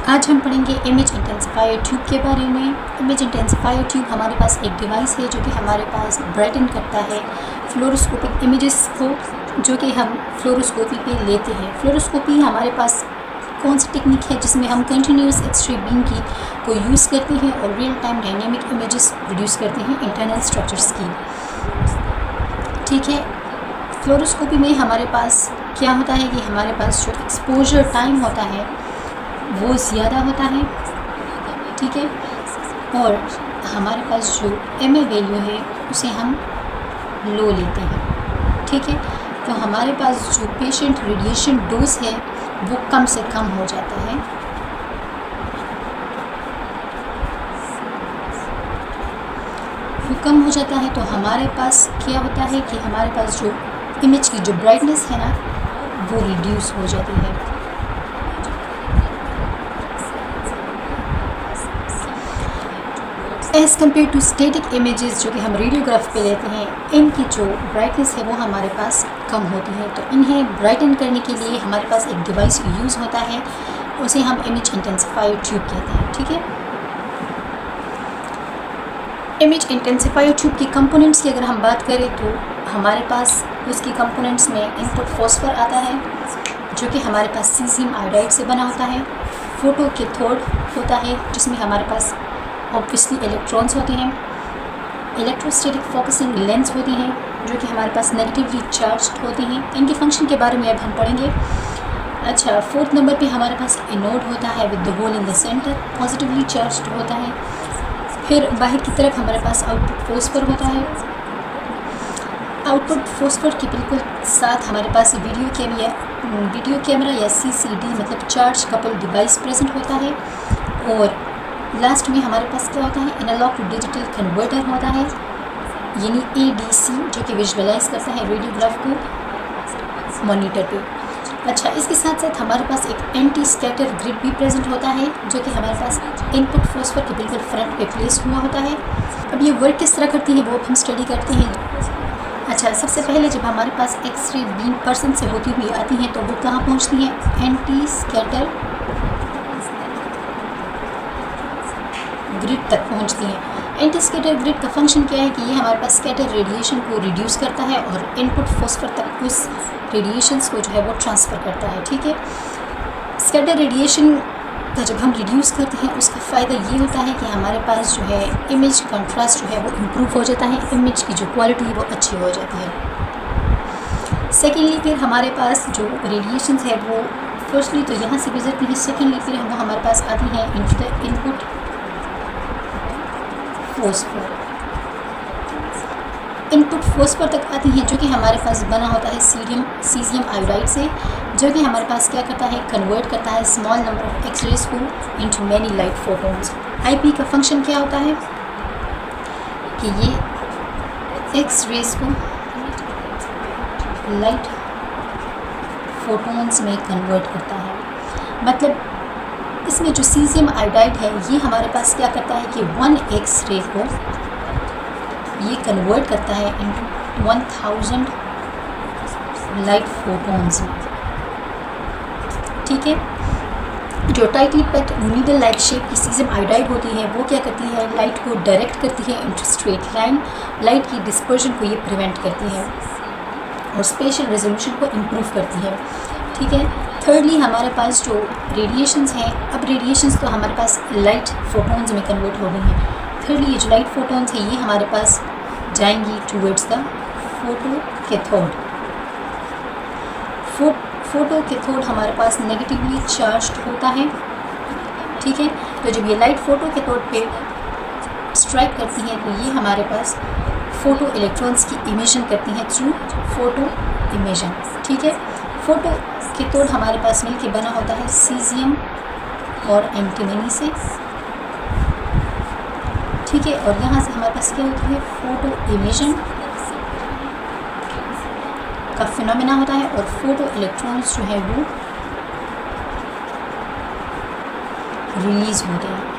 आज हम पढ़ेंगे इमेज इंटेंसिफायर ट्यूब के बारे में। इमेज इंटेंसिफायर ट्यूब हमारे पास एक डिवाइस है जो कि हमारे पास ब्राइटन करता है फ्लोरोस्कोपिक इमेजेस को, जो कि हम फ्लोरोस्कोपी पे लेते हैं। फ्लोरोस्कोपी हमारे पास कौन सी टेक्निक है जिसमें हम कंटिन्यूस एक्स-रे बीम की को यूज़ करते हैं और real time dynamic images produce करते हैं इंटरनल स्ट्रक्चर्स की। ठीक है, फ्लोरोस्कोपी में हमारे पास क्या होता है कि हमारे पास जो एक्सपोजर टाइम होता है वो ज़्यादा होता है। ठीक है, और हमारे पास जो एम ए वैल्यू है उसे हम लो लेते हैं। ठीक है, तो हमारे पास जो पेशेंट रेडिएशन डोज है वो कम से कम हो जाता है। वो कम हो जाता है तो हमारे पास क्या होता है कि हमारे पास जो इमेज की जो ब्राइटनेस है ना वो रिड्यूस हो जाती है। As compared to static images जो कि हम रेडियोग्राफ पे लेते हैं, इनकी जो ब्राइटनेस है वो हमारे पास कम होती है। तो इन्हें ब्राइटन करने के लिए हमारे पास एक डिवाइस यूज़ होता है, उसे हम इमेज इंटेंसिफायर ट्यूब कहते हैं। ठीक है, इमेज इंटेंसिफायर ट्यूब की कंपोनेंट्स की अगर हम बात करें तो हमारे पास उसकी कंपोनेंट्स में इनपुट फॉस्फर आता है जो कि हमारे पास सीज़ियम आयोडाइड से बना होता है। फोटो कैथोड होता है जिसमें हमारे पास ऑब्वियसली इलेक्ट्रॉन्स होते हैं। इलेक्ट्रोस्टैटिक फोकसिंग लेंस होती हैं जो कि हमारे पास नेगेटिवली चार्ज्ड होते हैं। इनके फंक्शन के बारे में अब हम पढ़ेंगे। अच्छा, फोर्थ नंबर पे हमारे पास एनोड होता है with the hole in the centre, positively charged होता है। फिर बाहर की तरफ हमारे पास आउटपुट फॉस्फर होता है। आउटपुट फॉस्फर के बिल्कुल साथ हमारे पास वीडियो कैमरा या CCD मतलब चार्ज कपल डिवाइस प्रेजेंट होता है। और लास्ट में हमारे पास क्या होता है, एनालॉग टू डिजिटल कन्वर्टर होता है, यानी ADC, जो कि विजुअलाइज करता है रेडियोग्राफ को मॉनिटर पे। अच्छा, इसके साथ साथ हमारे पास एक एंटी स्कैटर ग्रिड भी प्रेजेंट होता है जो कि हमारे पास इनपुट फॉस्फर के बिल्कुल फ्रंट पे प्लेस हुआ होता है। अब ये वर्क किस तरह करती है वो हम स्टडी करते हैं। अच्छा, सबसे पहले जब हमारे पास एक्स-रे बीम पर्सन से होती हुई आती हैं तो वो कहाँ पहुँचती हैं, एंटी स्कैटर ग्रिड तक पहुंचती हैं। एंटी स्कैटर ग्रिड का फंक्शन क्या है कि ये हमारे पास स्कैटर रेडिएशन को रिड्यूस करता है और इनपुट फॉस्फर तक उस रेडिएशंस को जो है वो ट्रांसफ़र करता है। ठीक है, स्कैटर रेडिएशन का जब हम रिड्यूस करते हैं उसका फ़ायदा ये होता है कि हमारे पास जो है इमेज कंट्रास्ट जो है वो इम्प्रूव हो जाता है, इमेज की जो क्वालिटी है वो अच्छी हो जाती है। सेकेंडली फिर हमारे पास जो रेडिएशंस है वो फर्स्टली तो यहाँ से गुजरती है, सेकेंडली फिर वो हमारे पास आती हैं into the input input phosphor तक आती हैं जो कि हमारे पास बना होता है सीज़ियम आयोडाइड से, जो कि हमारे पास क्या करता है, कन्वर्ट करता है स्मॉल नंबर ऑफ एक्स-रेज को into many light photons. IP का फंक्शन क्या होता है कि ये एक्स-रेज को लाइट फोटोन्स में कन्वर्ट करता है। मतलब इसमें जो सीज़ियम आयोडाइड है ये हमारे पास क्या करता है कि 1 एक्स-रे को ये कन्वर्ट करता है इनटू 1000 लाइट फोटोन्स में। ठीक है, जो tightly packed needle light shape की सीज़ियम आयोडाइड होती है वो क्या करती है, लाइट को डायरेक्ट करती है इनटू स्ट्रेट लाइन, लाइट की डिस्पर्शन को ये प्रिवेंट करती है और स्पेशल रेजोल्यूशन को इम्प्रूव करती है। ठीक है, थर्डली हमारे पास जो रेडिएशंस हैं, अब रेडिएशंस तो हमारे पास लाइट फोटोन्स में कन्वर्ट हो गई हैं। थर्डली ये जो लाइट फोटोन्स हैं ये हमारे पास जाएंगी towards the photo cathode. Photo cathode हमारे पास नेगेटिवली चार्ज्ड होता है। ठीक है, तो जब ये लाइट फोटो कैथोड पे स्ट्राइक करती हैं तो ये हमारे पास फोटो इलेक्ट्रॉन्स की इमिशन करती हैं थ्रू फोटो इमिशन। ठीक है, फोटो कैथोड हमारे पास मिलके बना होता है सीज़ियम और एंटीमनी से। ठीक है, और यहाँ से हमारे पास क्या होती है, फोटो इमिशन का फिनोमेना होता है और फोटो इलेक्ट्रॉन्स जो है वो रिलीज़ होते हैं।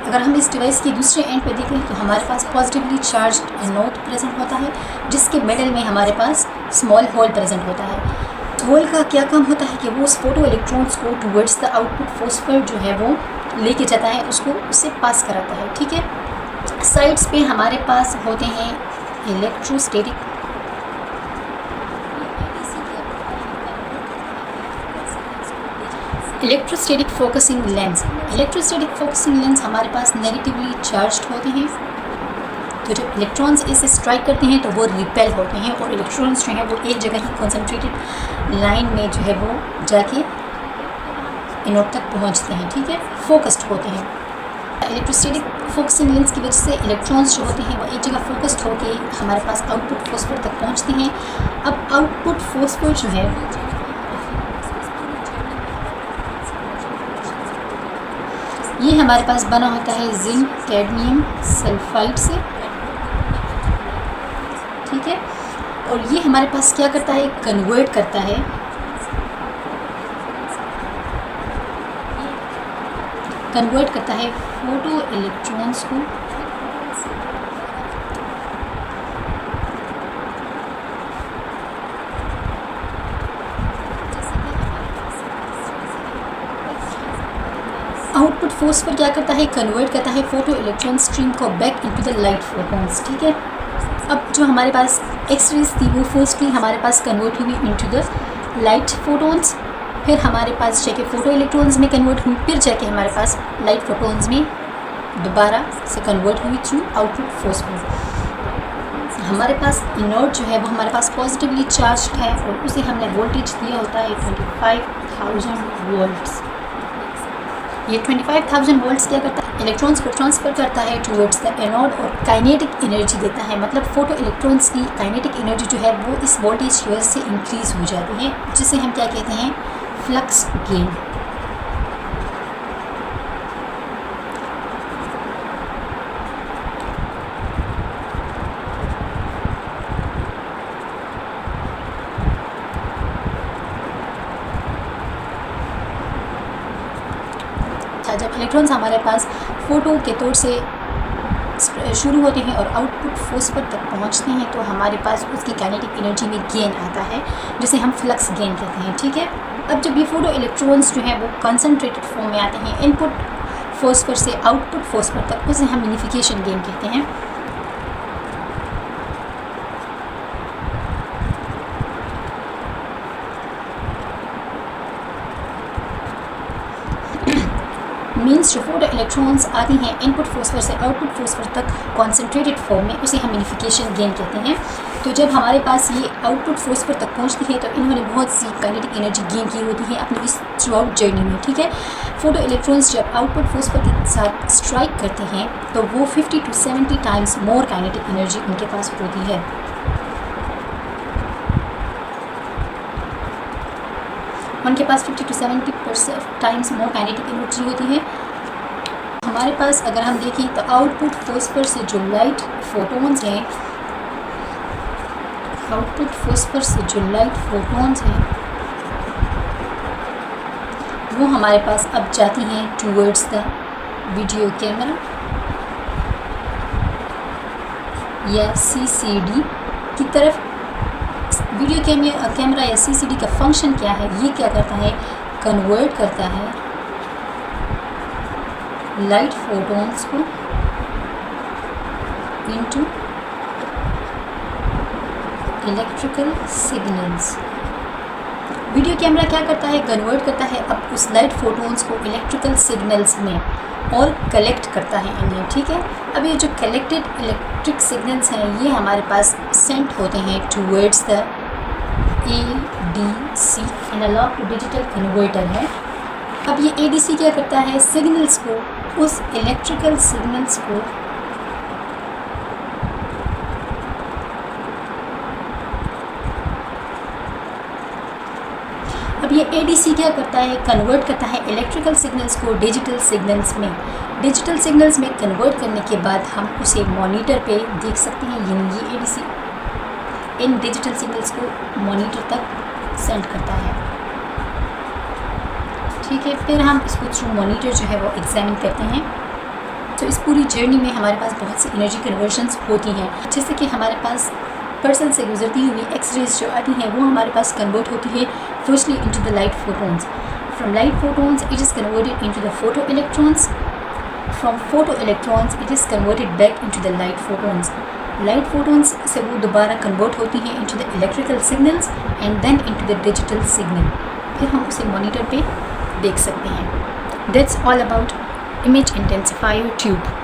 अगर हम इस डिवाइस के दूसरे एंड पे देखें तो हमारे पास पॉजिटिवली चार्ज्ड एनोड प्रेजेंट होता है जिसके मिडल में हमारे पास स्मॉल होल प्रेजेंट होता है। होल का क्या काम होता है कि वो उस फोटो इलेक्ट्रॉन्स को टुवर्ड्स द आउटपुट फोस्फर जो है वो लेके जाता है, उसको उससे पास कराता है। ठीक है, साइड्स पे हमारे पास होते हैं electrostatic focusing lens. Electrostatic focusing lens हमारे पास नेगेटिवली चार्ज्ड होते हैं, तो जब इलेक्ट्रॉन्स इसे स्ट्राइक करते हैं तो वो रिपेल होते हैं और इलेक्ट्रॉन्स जो हैं वो एक जगह ही कॉन्सेंट्रेटेड लाइन में जो है वो जाके एनोड तक पहुंचते हैं। ठीक है, फोकस्ड होते हैं। इलेक्ट्रोस्टैटिक फोकसिंग लेंस की वजह से इलेक्ट्रॉन्स जो होते हैं वो एक जगह फोकस्ड होके हमारे पास आउटपुट फोस्फर तक पहुंचते हैं। अब आउटपुट फोस्फर जो है ये हमारे पास बना होता है जिंक कैडमियम सल्फाइड से। ठीक है, और ये हमारे पास क्या करता है, कन्वर्ट करता है फोटो इलेक्ट्रॉन्स को आउटपुट फोस्फर क्या करता है, कन्वर्ट करता है फोटो इलेक्ट्रॉन स्ट्रीम को back into the light photons. ठीक है, अब जो हमारे पास एक्स रेज थी वो फर्स्टली हमारे पास कन्वर्ट हुई इनटू द लाइट फोटॉन्स, फिर हमारे पास जाके फोटो इलेक्ट्रॉन्स में कन्वर्ट हुई, फिर जाके हमारे पास लाइट फोटॉन्स में दोबारा से कन्वर्ट हुई थ्रू आउटपुट फोस्फर। हमारे पास एनोड जो है वो हमारे पास पॉजिटिवली चार्ज्ड है और उसे हमने वोल्टेज दिया होता है 25,000 वोल्ट्स। ये 25,000 वोल्ट्स क्या करता है, इलेक्ट्रॉन्स को ट्रांसफ़र करता है टुवर्ड्स द एनोड और काइनेटिक एनर्जी देता है। मतलब फोटो इलेक्ट्रॉन्स की काइनेटिक एनर्जी जो है वो इस वोल्टेज की वजह से इंक्रीज़ हो जाती है, जिसे हम क्या कहते हैं, फ्लक्स गेन। जब इलेक्ट्रॉन्स हमारे पास फोटो के तौर से शुरू होते हैं और आउटपुट फोस्फर तक पहुंचते हैं तो हमारे पास उसकी काइनेटिक एनर्जी में गेन आता है, जिसे हम फ्लक्स गेन कहते हैं। ठीक है, अब जब ये फोटो इलेक्ट्रॉन्स जो हैं वो कंसनट्रेटेड फॉर्म में आते हैं इनपुट फोस्फर से आउटपुट फोस्फर तक, उसे हम यूनिफिकेशन गेन कहते हैं। मीन्स जो फोटो इलेक्ट्रॉन्स आती हैं इनपुट फोस्फर से आउटपुट फोस्फर तक कॉन्सेंट्रेटेड फॉर्म में, उसे हम यूनिफिकेशन गेन कहते हैं। तो जब हमारे पास ये आउटपुट फोस्फर तक पहुंचती है तो इन्होंने बहुत सी काइनेटिक एनर्जी गेन की होती है अपनी इस थ्रू आउट जर्नी में। ठीक है, फोटो इलेक्ट्रॉन्स जब आउटपुट फोस्फर के साथ स्ट्राइक करते हैं तो वो 50 to 70 times more kinetic energy उनके पास होती है। उनके पास 50 to 70% times more kinetic energy होती है। हमारे पास अगर हम देखें तो आउटपुट फोस्फर से जो लाइट फोटॉन्स हैं, वो हमारे पास अब जाती हैं टूवर्ड्स द वीडियो कैमरा या CCD की तरफ। वीडियो कैमरा या CCD का फंक्शन क्या है, ये क्या करता है, कन्वर्ट करता है लाइट फोटॉन्स को into electrical signals. Video camera क्या करता है, कन्वर्ट करता है अब उस लाइट फोटॉन्स को इलेक्ट्रिकल सिग्नल्स में और कलेक्ट करता है इन्हें। ठीक है, अब ये जो कलेक्टेड इलेक्ट्रिक सिग्नल्स हैं ये हमारे पास सेंड होते हैं towards the ADC, analogue to digital converter है। अब ये ADC क्या करता है, सिग्नल्स को, उस इलेक्ट्रिकल सिग्नल्स को अब ये ADC क्या करता है, कन्वर्ट करता है इलेक्ट्रिकल सिग्नल्स को डिजिटल सिग्नल्स में। डिजिटल सिग्नल्स में कन्वर्ट करने के बाद हम उसे मॉनिटर पे देख सकते हैं, यानी ये ADC इन डिजिटल सिग्नल्स को मॉनिटर तक सेंड करता है। ठीक है, फिर हम इसको थ्रू मॉनिटर जो है वो एग्जामिन करते हैं। तो इस पूरी जर्नी में हमारे पास बहुत सी एनर्जी कन्वर्शंस होती हैं, जैसे कि हमारे पास पर्सन से गुजरती हुई एक्स रेज जो आती हैं वो हमारे पास कन्वर्ट होती है firstly into the light photons. From light photons it is converted into the photoelectrons. From photoelectrons it is converted back into the light photons. Light photons से वो दोबारा कन्वर्ट होती हैं into the electrical signals and then into the digital signal. फिर हम उसे monitor पे देख सकते हैं. That's all about image intensifier tube.